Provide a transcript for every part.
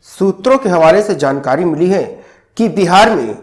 सूत्रों के हवाले से जानकारी मिली है कि बिहार में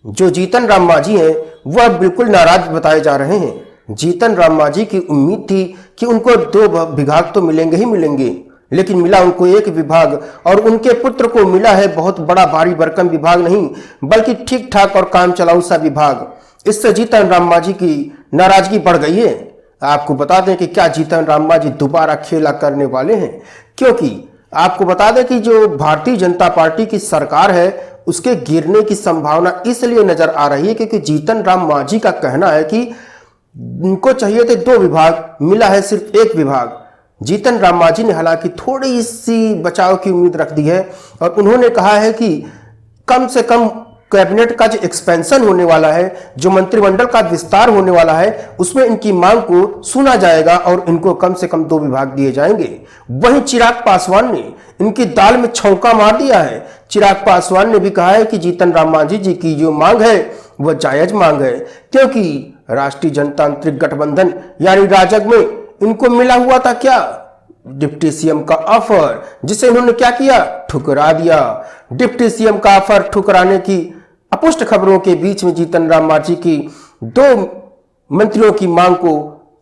जो जीतन राम मांझी हैं वह बिल्कुल नाराज बताए जा रहे हैं। जीतन राम मांझी की उम्मीद थी कि उनको 2 विभाग तो मिलेंगे ही मिलेंगे, लेकिन मिला उनको 1 विभाग और उनके पुत्र को मिला है बहुत बड़ा भारी भरकम विभाग नहीं बल्कि ठीक ठाक और काम चलाऊ सा विभाग। इससे जीतन राम मांझी की नाराजगी बढ़ गई है। आपको बता दें कि क्या जीतन राम मांझी दोबारा खेला करने वाले हैं, क्योंकि आपको बता दें कि जो भारतीय जनता पार्टी की सरकार है उसके गिरने की संभावना इसलिए नजर आ रही है क्योंकि जीतन राम मांझी का कहना है कि उनको चाहिए थे 2 विभाग, मिला है सिर्फ 1 विभाग। जीतन राम मांझी ने हालांकि थोड़ी सी बचाव की उम्मीद रख दी है और उन्होंने कहा है कि कम से कम कैबिनेट का जो एक्सपेंशन होने वाला है, जो मंत्रिमंडल का विस्तार होने वाला है, उसमें इनकी मांग को सुना जाएगा और इनको कम से कम 2 विभाग दिए जाएंगे। वहीं चिराग पासवान ने इनकी दाल में छौंका मार दिया है। चिराग पासवान ने भी कहा है कि जीतन राम मांझी जी की जो मांग है वह जायज मांग है, क्योंकि राष्ट्रीय जनतांत्रिक गठबंधन यानी राजग में इनको मिला हुआ था क्या, डिप्टी सीएम का ऑफर, जिसे इन्होंने क्या किया, ठुकरा दिया। डिप्टी सीएम का ऑफर ठुकराने की अपुष्ट खबरों के बीच में जीतन राम मांझी की 2 मंत्रियों की मांग को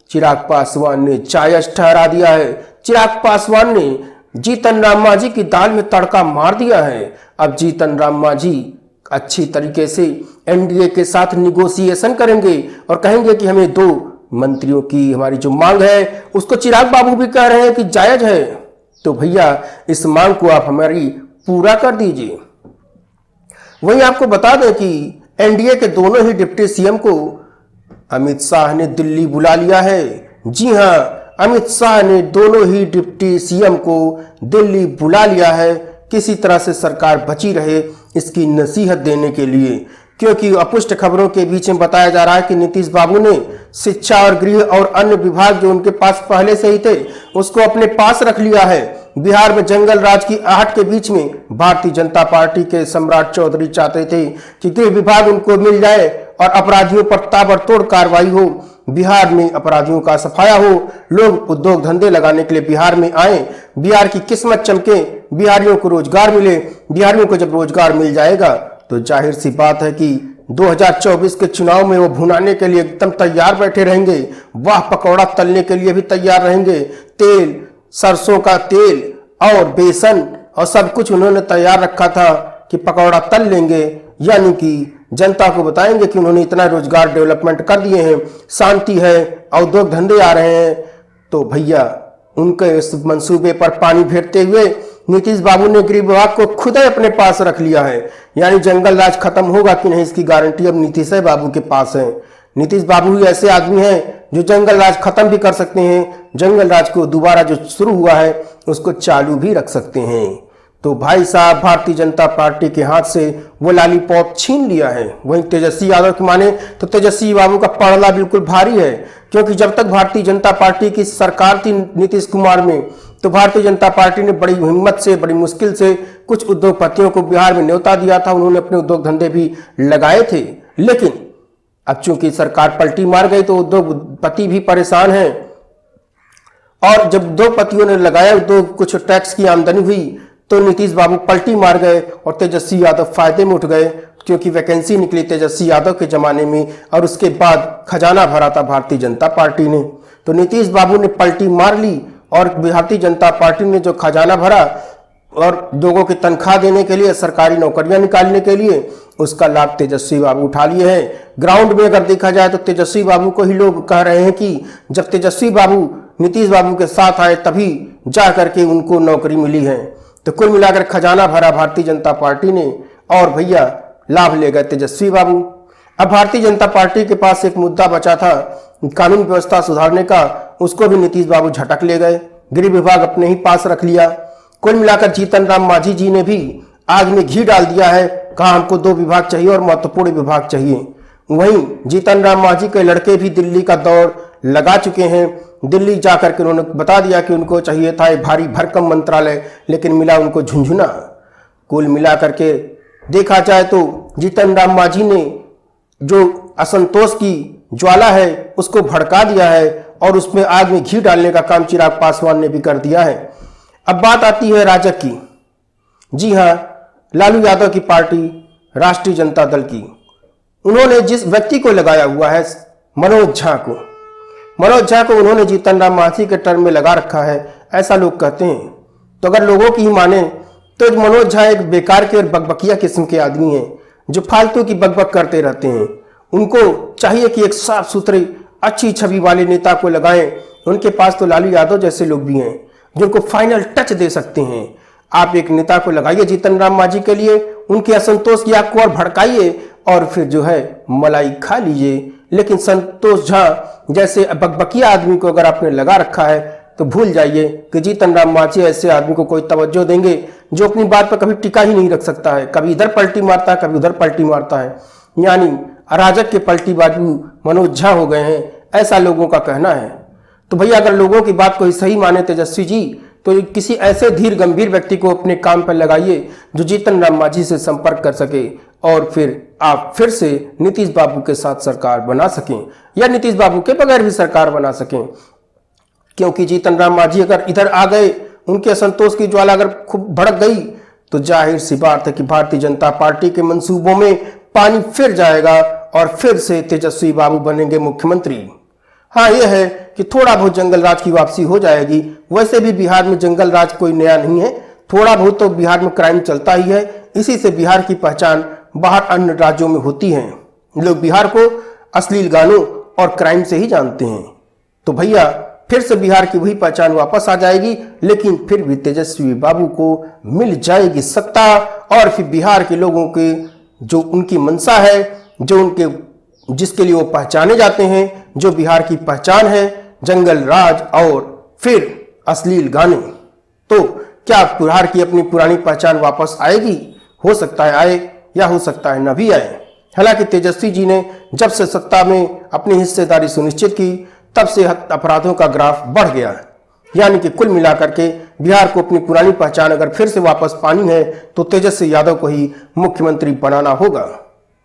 चिराग पासवान ने जायज ठहरा दिया है। चिराग पासवान ने जीतन राम मांझी की दाल में तड़का मार दिया है। अब जीतन राम मांझी अच्छी तरीके से एनडीए के साथ निगोशिएशन करेंगे और कहेंगे कि हमें 2 मंत्रियों की हमारी जो मांग है उसको चिराग बाबू भी कह रहे हैं कि जायज है, तो भैया इस मांग को आप हमारी पूरा कर दीजिए। वहीं आपको बता दें कि एनडीए के दोनों ही डिप्टी सीएम को अमित शाह ने दिल्ली बुला लिया है। जी हां, अमित शाह ने दोनों ही डिप्टी सीएम को दिल्ली बुला लिया है, किसी तरह से सरकार बची रहे इसकी नसीहत देने के लिए, क्योंकि अपुष्ट खबरों के बीच में बताया जा रहा है कि नीतीश बाबू ने शिक्षा और गृह और अन्य विभाग जो उनके पास पहले से ही थे उसको अपने पास रख लिया है। बिहार में जंगल राज की आहट के बीच में भारतीय जनता पार्टी के सम्राट चौधरी चाहते थे कि गृह विभाग उनको मिल जाए और अपराधियों पर ताबड़तोड़ कार्रवाई हो, बिहार में अपराधियों का सफाया हो, लोग उद्योग धंधे लगाने के लिए बिहार में आए, बिहार की किस्मत चमके, बिहारियों को रोजगार मिले। बिहारियों को जब रोजगार मिल जाएगा तो जाहिर सी बात है कि 2024 के चुनाव में वो भुनाने के लिए एकदम तैयार बैठे रहेंगे, वाह पकौड़ा तलने के लिए भी तैयार रहेंगे। तेल, सरसों का तेल और बेसन और सब कुछ उन्होंने तैयार रखा था कि पकौड़ा तल लेंगे, यानी कि जनता को बताएंगे कि उन्होंने इतना रोजगार डेवलपमेंट कर दिए हैं, शांति है, उद्योग धंधे आ रहे हैं। तो भैया उनके इस मंसूबे पर पानी फेरते हुए नीतीश बाबू ने गृह विभाग को खुद ही अपने पास रख लिया है, यानी जंगल राज खत्म होगा कि नहीं इसकी गारंटी अब नीतीश बाबू के पास है। नीतीश बाबू ही ऐसे आदमी हैं जो जंगल राज खत्म भी कर सकते हैं, जंगल राज को दोबारा जो शुरू हुआ है उसको चालू भी रख सकते हैं। तो भाई साहब भारतीय जनता पार्टी के हाथ से वो लॉलीपॉप छीन लिया है। वहीं तेजस्वी यादव की माने तो तेजस्वी बाबू का पड़ला बिल्कुल भारी है, क्योंकि जब तक भारतीय जनता पार्टी की सरकार थी नीतीश कुमार में तो भारतीय जनता पार्टी ने बड़ी हिम्मत से, बड़ी मुश्किल से कुछ उद्योगपतियों को बिहार में न्योता दिया था, उन्होंने अपने उद्योग धंधे भी लगाए थे। लेकिन अब चूंकि सरकार पलटी मार गई तो उद्योगपति भी परेशान हैं, और जब उद्योगपतियों ने लगाया उद्योग कुछ टैक्स की आमदनी हुई तो नीतीश बाबू पलटी मार गए और तेजस्वी यादव फायदे में उठ गए, क्योंकि वैकेंसी निकली तेजस्वी यादव के जमाने में और उसके बाद खजाना भरा था भारतीय जनता पार्टी ने। तो नीतीश बाबू ने पलटी मार ली और भारतीय जनता पार्टी ने जो खजाना भरा और लोगों की तनख्वाह देने के लिए, सरकारी नौकरियां निकालने के लिए, उसका लाभ तेजस्वी बाबू उठा लिए हैं। ग्राउंड में अगर देखा जाए तो तेजस्वी बाबू को ही लोग कह रहे हैं कि जब तेजस्वी बाबू नीतीश बाबू के साथ आए तभी जा करके उनको नौकरी मिली है। तो कुल मिलाकर खजाना भरा भारतीय जनता पार्टी ने और भैया लाभ ले गए तेजस्वी बाबू। अब भारतीय जनता पार्टी के पास एक मुद्दा बचा था कानून व्यवस्था सुधारने का, उसको भी नीतीश बाबू झटक ले गए, गृह विभाग अपने ही पास रख लिया। कुल मिलाकर जीतन राम मांझी जी ने भी आग में घी डाल दिया है, कहा हमको 2 विभाग चाहिए और महत्वपूर्ण विभाग चाहिए। वहीं जीतन राम मांझी के लड़के भी दिल्ली का दौर लगा चुके हैं, दिल्ली जाकर के उन्होंने बता दिया कि उनको चाहिए था एक भारी भरकम मंत्रालय, लेकिन मिला उनको झुंझुना। कुल मिलाकर के देखा जाए तो जीतन राम मांझी ने जो असंतोष की ज्वाला है उसको भड़का दिया है और उसमें आग में घी डालने का काम चिराग पासवान ने भी कर दिया है। अब बात आती है राजग की। जी हाँ, लालू यादव की पार्टी राष्ट्रीय जनता दल की। उन्होंने जिस व्यक्ति को लगाया हुआ है, मनोज झा को उन्होंने जीतन राम मांझी के टर्म में लगा रखा है, ऐसा लोग कहते हैं। तो अगर लोगों की ही माने तो मनोज झा एक बेकार के और बकबकिया किस्म के आदमी हैं जो फालतू की बकबक करते रहते हैं। उनको चाहिए कि एक साफ सुथरे अच्छी छवि वाले नेता को लगाएं। उनके पास तो लालू यादव जैसे लोग भी हैं जो उनको फाइनल टच दे सकते हैं। आप एक नेता को लगाइए जीतन राम मांझी के लिए, उनके असंतोष की आग को और भड़काइए और फिर जो है मलाई खा लीजिए। लेकिन संतोष झा जैसे बकबकिया आदमी को अगर आपने लगा रखा है तो भूल जाइए कि जीतन राम मांझी ऐसे आदमी को कोई तवज्जो देंगे जो अपनी बात पर कभी टिका ही नहीं रख सकता है। कभी इधर पलटी मारता है, कभी उधर पलटी मारता है। यानी अराजक के पलटी बाजू मनोज झा हो गए हैं, ऐसा लोगों का कहना है। तो भैया अगर लोगों की बात को सही माने तेजस्वी जी, तो किसी ऐसे धीर गंभीर व्यक्ति को अपने काम पर लगाइए जो जीतन राम मांझी से संपर्क कर सके और फिर आप फिर से नीतीश बाबू के साथ सरकार बना सकें या नीतीश बाबू के बगैर भी सरकार बना सकें। क्योंकि जीतन राम मांझी अगर इधर आ गए, उनके असंतोष की ज्वाला अगर खूब भड़क गई तो जाहिर सी बात है कि भारतीय जनता पार्टी के मंसूबों में पानी फिर जाएगा और फिर से तेजस्वी बाबू बनेंगे मुख्यमंत्री। हाँ, यह है कि थोड़ा बहुत जंगल राज की वापसी हो जाएगी। वैसे भी बिहार में जंगल राज कोई नया नहीं है, थोड़ा बहुत तो बिहार में क्राइम चलता ही है। इसी से बिहार की पहचान बाहर अन्य राज्यों में होती है। लोग बिहार को अश्लील गानों और क्राइम से ही जानते हैं। तो भैया फिर से बिहार की वही पहचान वापस आ जाएगी, लेकिन फिर भी तेजस्वी बाबू को मिल जाएगी सत्ता और फिर बिहार के लोगों के जो उनकी मंशा है, जो उनके जिसके लिए वो पहचाने जाते हैं, जो बिहार की पहचान है, जंगल राज और फिर अश्लील गाने, तो क्या बिहार की अपनी पुरानी पहचान वापस आएगी? हो सकता है आए या हो सकता है न भी आए। हालांकि तेजस्वी जी ने जब से सत्ता में अपनी हिस्सेदारी सुनिश्चित की, तब से अपराधों का ग्राफ बढ़ गया। यानी कि कुल मिलाकर के बिहार को अपनी पुरानी पहचान अगर फिर से वापस पानी है तो तेजस्वी यादव को ही मुख्यमंत्री बनाना होगा।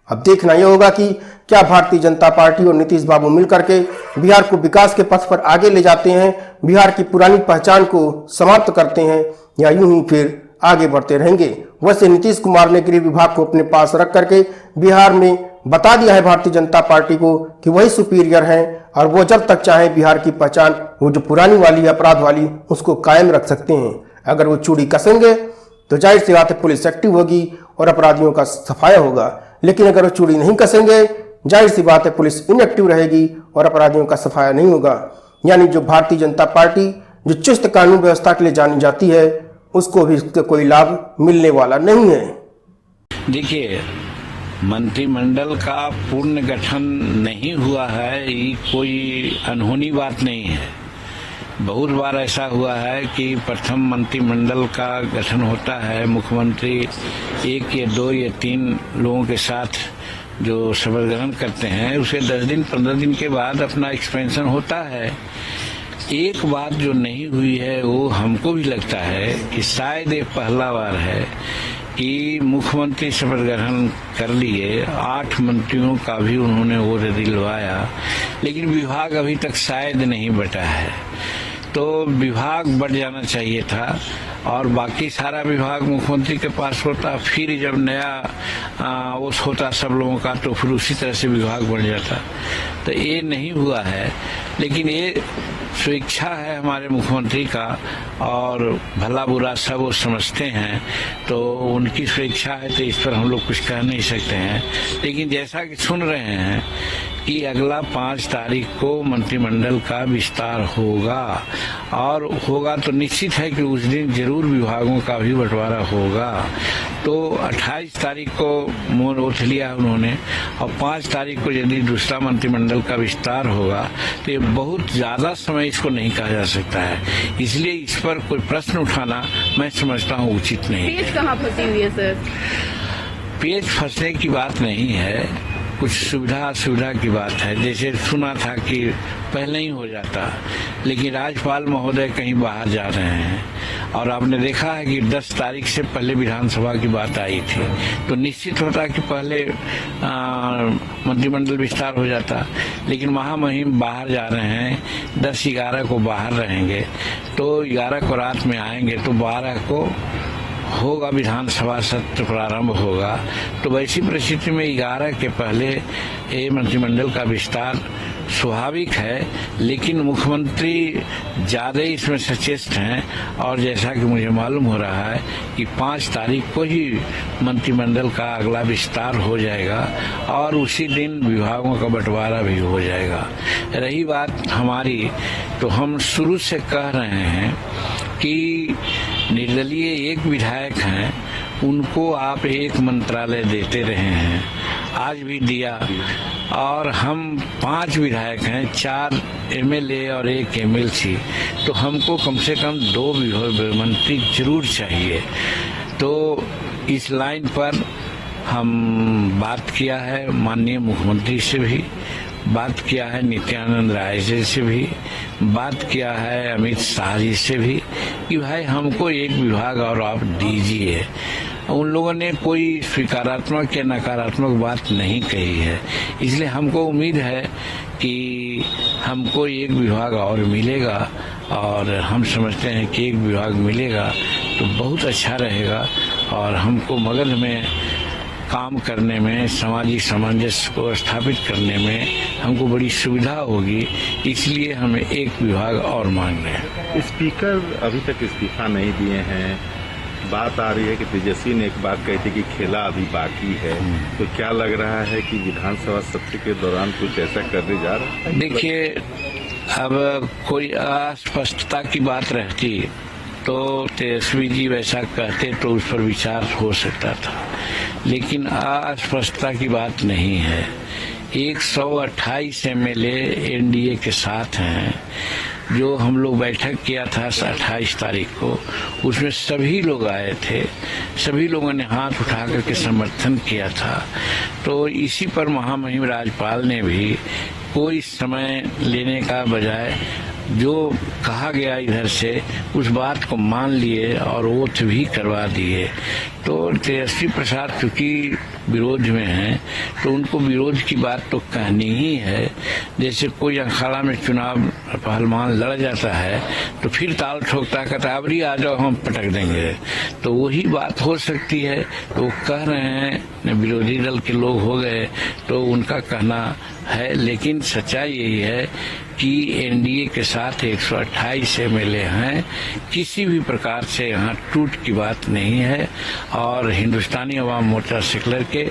अब देखना यह होगा कि क्या भारतीय जनता पार्टी और नीतीश बाबू मिलकर के बिहार को विकास के पथ पर आगे ले जाते हैं, बिहार की पुरानी पहचान को समाप्त करते हैं, या यूं ही फिर आगे बढ़ते रहेंगे। वैसे नीतीश कुमार ने गृह विभाग को अपने पास रख करके बिहार में बता दिया है भारतीय जनता पार्टी को कि वही सुपीरियर हैं और वो जब तक चाहे बिहार की पहचान वो जो पुरानी वाली अपराध वाली उसको कायम रख सकते हैं। अगर वो चूड़ी कसेंगे तो जाहिर सी बात है पुलिस एक्टिव होगी और अपराधियों का सफाया होगा। लेकिन अगर वो चूड़ी नहीं कसेंगे, जाहिर सी बात है पुलिस इनएक्टिव रहेगी और अपराधियों का सफाया नहीं होगा। यानी जो भारतीय जनता पार्टी जो चुस्त कानून व्यवस्था के लिए जानी जाती है, उसको भी इसका कोई लाभ मिलने वाला नहीं है। देखिए, मंत्रिमंडल का पूर्ण गठन नहीं हुआ है, ये कोई अनहोनी बात नहीं है। बहुत बार ऐसा हुआ है कि प्रथम मंत्रिमंडल का गठन होता है, मुख्यमंत्री 1 या 2 या 3 लोगों के साथ जो शपथ ग्रहण करते हैं, उसे 10 दिन 15 दिन के बाद अपना एक्सपेंशन होता है। एक बात जो नहीं हुई है वो हमको भी लगता है कि शायद ये पहला बार है कि मुख्यमंत्री शपथ ग्रहण कर लिए, 8 मंत्रियों का भी उन्होंने वो दिलवाया, लेकिन विभाग अभी तक शायद नहीं बटा है। तो विभाग बढ़ जाना चाहिए था और बाकी सारा विभाग मुख्यमंत्री के पास होता, फिर जब नया वो होता सब लोगों का, तो फिर उसी तरह से विभाग बढ़ जाता। तो ये नहीं हुआ है, लेकिन ये स्वेच्छा है हमारे मुख्यमंत्री का और भला बुरा सब वो समझते हैं, तो उनकी स्वेच्छा है, तो इस पर हम लोग कुछ कह नहीं सकते हैं। लेकिन जैसा कि सुन रहे हैं कि अगला 5 तारीख को मंत्रिमंडल का विस्तार होगा और होगा तो निश्चित है कि उस दिन जरूर विभागों का भी बंटवारा होगा। तो 28 तारीख को मोहर ओथ लिया उन्होंने और 5 तारीख को यदि दूसरा मंत्रिमंडल का विस्तार होगा तो ये बहुत ज्यादा समय इसको नहीं कहा जा सकता है। इसलिए इस पर कोई प्रश्न उठाना मैं समझता हूँ उचित नहीं। पेज कहाँ फंसी हुई है सर? पेज फंसने की बात नहीं है, कुछ सुविधा की बात है। जैसे सुना था कि पहले ही हो जाता, लेकिन राज्यपाल महोदय कहीं बाहर जा रहे हैं और आपने देखा है कि 10 तारीख से पहले विधानसभा की बात आई थी, तो निश्चित होता कि पहले मंत्रिमंडल विस्तार हो जाता। लेकिन महामहिम बाहर जा रहे हैं, 10-11 को बाहर रहेंगे, तो 11 को रात में आएंगे, तो 12 को होगा विधानसभा सत्र प्रारंभ होगा तो वैसी परिस्थिति में 11 के पहले ये मंत्रिमंडल का विस्तार स्वाभाविक है, लेकिन मुख्यमंत्री ज्यादा इसमें सचेत हैं और जैसा कि मुझे मालूम हो रहा है कि 5 तारीख को ही मंत्रिमंडल का अगला विस्तार हो जाएगा और उसी दिन विभागों का बंटवारा भी हो जाएगा। रही बात हमारी, तो हम शुरू से कह रहे हैं कि निर्दलीय एक विधायक हैं, उनको आप एक मंत्रालय देते रहे हैं, आज भी दिया, और हम 5 विधायक हैं, 4 एमएलए और 1 एमएलसी, तो हमको कम से कम 2 मंत्री जरूर चाहिए। तो इस लाइन पर हम बात किया है माननीय मुख्यमंत्री से भी, बात किया है नित्यानंद राय जी से भी, बात किया है अमित शाह जी से भी कि भाई हमको एक विभाग और आप दीजिए। उन लोगों ने कोई स्वीकारात्मक या नकारात्मक बात नहीं कही है, इसलिए हमको उम्मीद है कि हमको एक विभाग और मिलेगा और हम समझते हैं कि एक विभाग मिलेगा तो बहुत अच्छा रहेगा और हमको मगध में काम करने में, सामाजिक सामंजस्य को स्थापित करने में हमको बड़ी सुविधा होगी, इसलिए हमें एक विभाग और मांग रहे हैं। स्पीकर अभी तक इस्तीफा नहीं दिए हैं, बात आ रही है कि तेजस्वी ने एक बात कही थी कि खेला अभी बाकी है, तो क्या लग रहा है कि विधानसभा सत्र के दौरान कुछ ऐसा करने जा रहा है? देखिए, अब कोई अस्पष्टता की बात रहती तो तेजस्वी जी वैसा कहते तो उस पर विचार हो सकता था, लेकिन अस्पष्टता की बात नहीं है। 128 एमएलए एनडीए के साथ हैं, जो हम लोग बैठक किया था 28 तारीख को, उसमें सभी लोग आए थे, सभी लोगों ने हाथ उठा करके समर्थन किया था। तो इसी पर महामहिम राज्यपाल ने भी कोई समय लेने का बजाय जो कहा गया इधर से उस बात को मान लिए और ओथ भी करवा दिए। तो तेजस्वी प्रसाद चूंकि विरोध में हैं तो उनको विरोध की बात तो कहनी ही है। जैसे कोई अखाड़ा में चुनाव पहलवान लड़ जाता है तो फिर ताल ठोकता कहता अबरी आ जाओ हम पटक देंगे, तो वही बात हो सकती है। तो कह रहे हैं विरोधी दल के लोग हो गए तो उनका कहना है, लेकिन सच्चाई यही है कि एनडीए के साथ 128 एमएलए हैं, किसी भी प्रकार से यहाँ टूट की बात नहीं है। और हिंदुस्तानी अवाम मोर्चा सेक्युलर के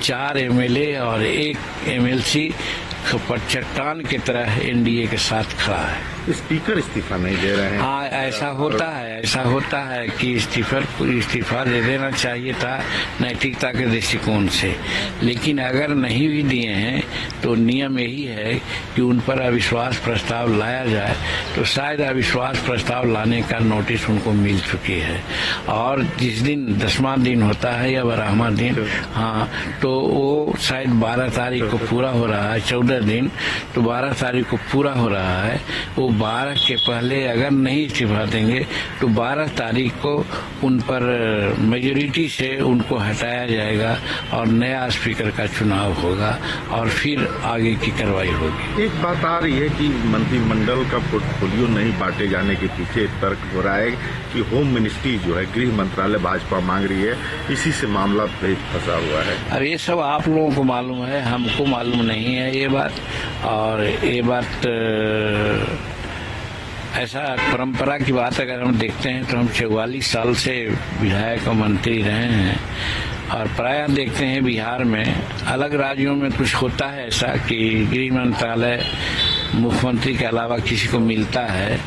4 एमएलए और 1 एमएलसी पर चट्टान की तरह एनडीए के साथ खड़ा है। स्पीकर इस्तीफा नहीं दे रहे हैं। हाँ, ऐसा होता है कि इस्तीफा दे देना चाहिए था नैतिकता के दृष्टिकोण से, लेकिन अगर नहीं भी दिए हैं तो नियम यही है कि उन पर अविश्वास प्रस्ताव लाया जाए। तो शायद अविश्वास प्रस्ताव लाने का नोटिस उनको मिल चुकी है और जिस दिन 10वां दिन होता है या 12वां दिन, हाँ, तो वो शायद 12 तारीख को पूरा हो रहा है, 14 दिन, तो 12 तारीख को पूरा हो रहा है। वो 12 के पहले अगर नहीं इस्तीफा देंगे तो 12 तारीख को उन पर मेजोरिटी से उनको हटाया जाएगा और नया स्पीकर का चुनाव होगा और फिर आगे की कार्रवाई होगी। एक बात आ रही है कि मंत्रिमंडल का पोर्टफोलियो नहीं बांटे जाने के पीछे तर्क हो रहा है कि होम मिनिस्ट्री जो है, गृह मंत्रालय भाजपा मांग रही है, इसी से मामला फंसा हुआ है। अब ये सब आप लोगों को मालूम है, हमको मालूम नहीं है ये बात। और ये बात ऐसा परंपरा की बात अगर हम देखते हैं तो हम 44 साल से विधायक और मंत्री रहे हैं और प्रायः देखते हैं बिहार में, अलग राज्यों में कुछ होता है ऐसा कि गृह मंत्रालय मुख्यमंत्री के अलावा किसी को मिलता है,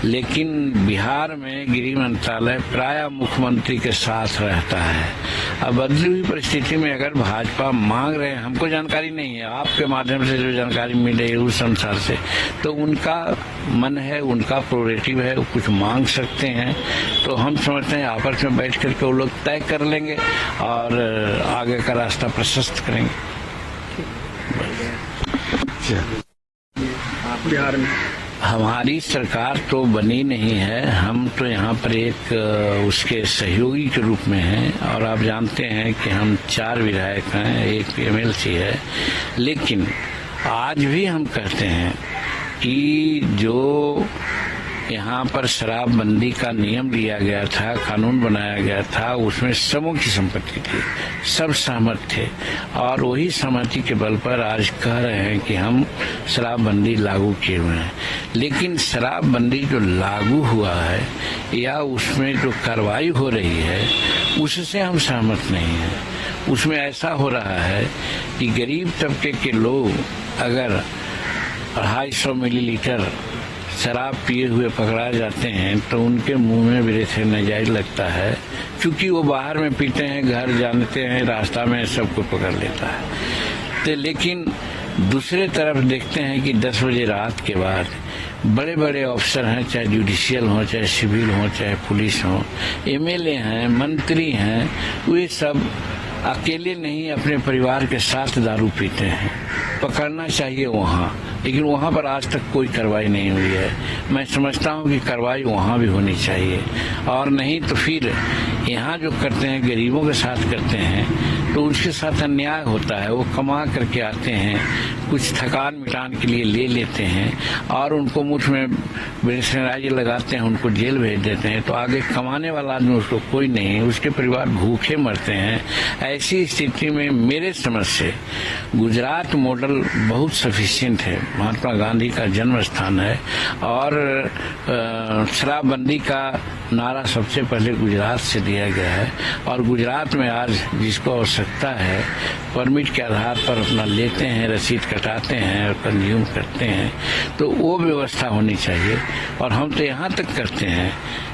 लेकिन बिहार में गृह मंत्रालय प्रायः मुख्यमंत्री के साथ रहता है। अब बदली हुई परिस्थिति में अगर भाजपा मांग रहे हैं, हमको जानकारी नहीं है, आपके माध्यम से जो जानकारी मिल रही है उस अनुसार से, तो उनका मन है, उनका प्रोरेटिव है, वो कुछ मांग सकते हैं। तो हम समझते हैं आपस में बैठ करके वो लोग तय कर लेंगे और आगे का रास्ता प्रशस्त करेंगे। बिहार में हमारी सरकार तो बनी नहीं है, हम तो यहाँ पर एक उसके सहयोगी के रूप में हैं और आप जानते हैं कि हम 4 विधायक हैं, 1 एमएलसी है। लेकिन आज भी हम कहते हैं कि जो यहाँ पर शराबबंदी का नियम लिया गया था, कानून बनाया गया था, उसमें सबों की संपत्ति थी, सब सहमत थे और वही सहमति के बल पर आज कह रहे हैं कि हम शराबबंदी लागू किए हुए हैं। लेकिन शराबबंदी जो लागू हुआ है या उसमें जो कार्रवाई हो रही है उससे हम सहमत नहीं हैं। उसमें ऐसा हो रहा है कि गरीब तबके के लोग अगर 250 मिलीलीटर शराब पिए हुए पकड़ा जाते हैं तो उनके मुंह में ब्रेथ नाजायज लगता है, क्योंकि वो बाहर में पीते हैं, घर जानते हैं, रास्ता में सबको पकड़ लेता है। तो लेकिन दूसरे तरफ देखते हैं कि 10 बजे रात के बाद बड़े बड़े अफसर हैं, चाहे जुडिशियल हो, चाहे सिविल हो, चाहे पुलिस हो, एमएलए हैं, मंत्री हैं, वे सब अकेले नहीं अपने परिवार के साथ दारू पीते हैं। पकड़ना चाहिए वहाँ, लेकिन वहाँ पर आज तक कोई कार्रवाई नहीं हुई है। मैं समझता हूँ कि कार्रवाई वहाँ भी होनी चाहिए, और नहीं तो फिर यहाँ जो करते हैं गरीबों के साथ करते हैं तो उसके साथ अन्याय होता है। वो कमा करके आते हैं, कुछ थकान मिटाने के लिए ले लेते हैं और उनको मुठ में बेसराजी लगाते हैं, उनको जेल भेज देते हैं। तो आगे कमाने वाला आदमी उसको कोई नहीं, उसके परिवार भूखे मरते हैं। ऐसी स्थिति में मेरे समझ से गुजरात मॉडल बहुत सफिशिएंट है। महात्मा गांधी का जन्म स्थान है और शराबबंदी का नारा सबसे पहले गुजरात से दिया गया है और गुजरात में आज जिसको आवश्यकता है परमिट के आधार पर अपना लेते हैं, रसीद कटाते हैं और कंज्यूम करते हैं, तो वो व्यवस्था होनी चाहिए। और हम तो यहाँ तक करते हैं,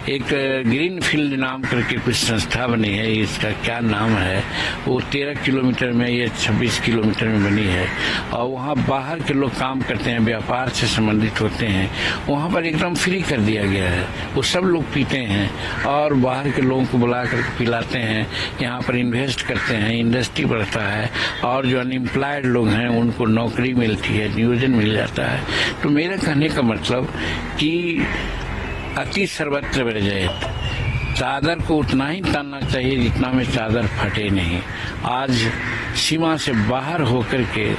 एक ग्रीन फील्ड नाम करके कुछ संस्था बनी है, इसका क्या नाम है, वो 13 किलोमीटर में या 26 किलोमीटर में बनी है और वहाँ बाहर के लोग काम करते हैं, व्यापार से संबंधित होते हैं। वहाँ पर एकदम फ्री कर दिया गया है, वो सब लोग पीते हैं और बाहर के लोगों को बुला कर पिलाते हैं। यहाँ पर इन्वेस्ट करते हैं, इंडस्ट्री बढ़ता है और जो अनएम्प्लॉयड लोग हैं उनको नौकरी मिलती है, नियोजन मिल जाता है। तो मेरे कहने का मतलब कि अति सर्वत्र वर्जयेत, चादर को उतना ही तानना चाहिए जितना में चादर फटे नहीं। आज सीमा से बाहर होकर के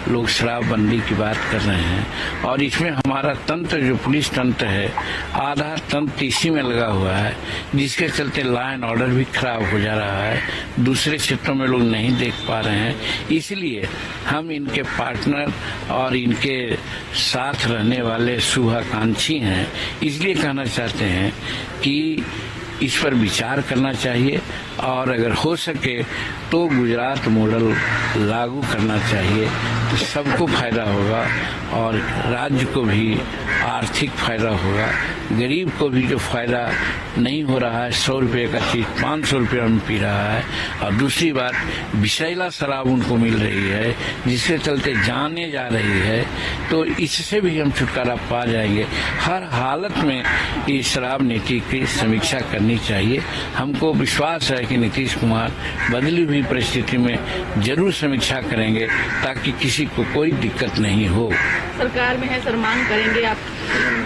लोग शराबबंदी की बात कर रहे हैं और इसमें हमारा तंत्र जो पुलिस तंत्र है, आधा तंत्र इसी में लगा हुआ है, जिसके चलते लॉ एंड ऑर्डर भी खराब हो जा रहा है। दूसरे क्षेत्रों में लोग नहीं देख पा रहे हैं। इसलिए हम इनके पार्टनर और इनके साथ रहने वाले शुभाकांक्षी हैं, इसलिए कहना चाहते हैं कि इस पर विचार करना चाहिए और अगर हो सके तो गुजरात मॉडल लागू करना चाहिए, तो सबको फायदा होगा और राज्य को भी आर्थिक फायदा होगा। गरीब को भी जो फायदा नहीं हो रहा है, 100 रुपये का चीज 500 रुपये में पी रहा है, और दूसरी बात विषैला शराब उनको मिल रही है जिसके चलते जाने जा रही है, तो इससे भी हम छुटकारा पा जाएंगे। हर हालत में इस शराब नीति की समीक्षा करनी चाहिए। हमको विश्वास है कि नीतीश कुमार बदली हुई परिस्थिति में जरूर समीक्षा करेंगे ताकि किसी को कोई दिक्कत नहीं हो। सरकार में है सर, मांग करेंगे आप?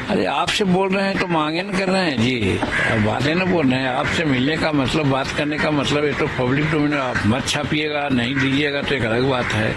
अरे आपसे बोल रहे हैं तो मांगे न कर रहे हैं जी, बातें न बोल रहे हैं। आपसे मिलने का मतलब, बात करने का मतलब, ये तो पब्लिक डोमेन में आप मत छापिएगा, नहीं दीजिएगा तो एक अलग बात है।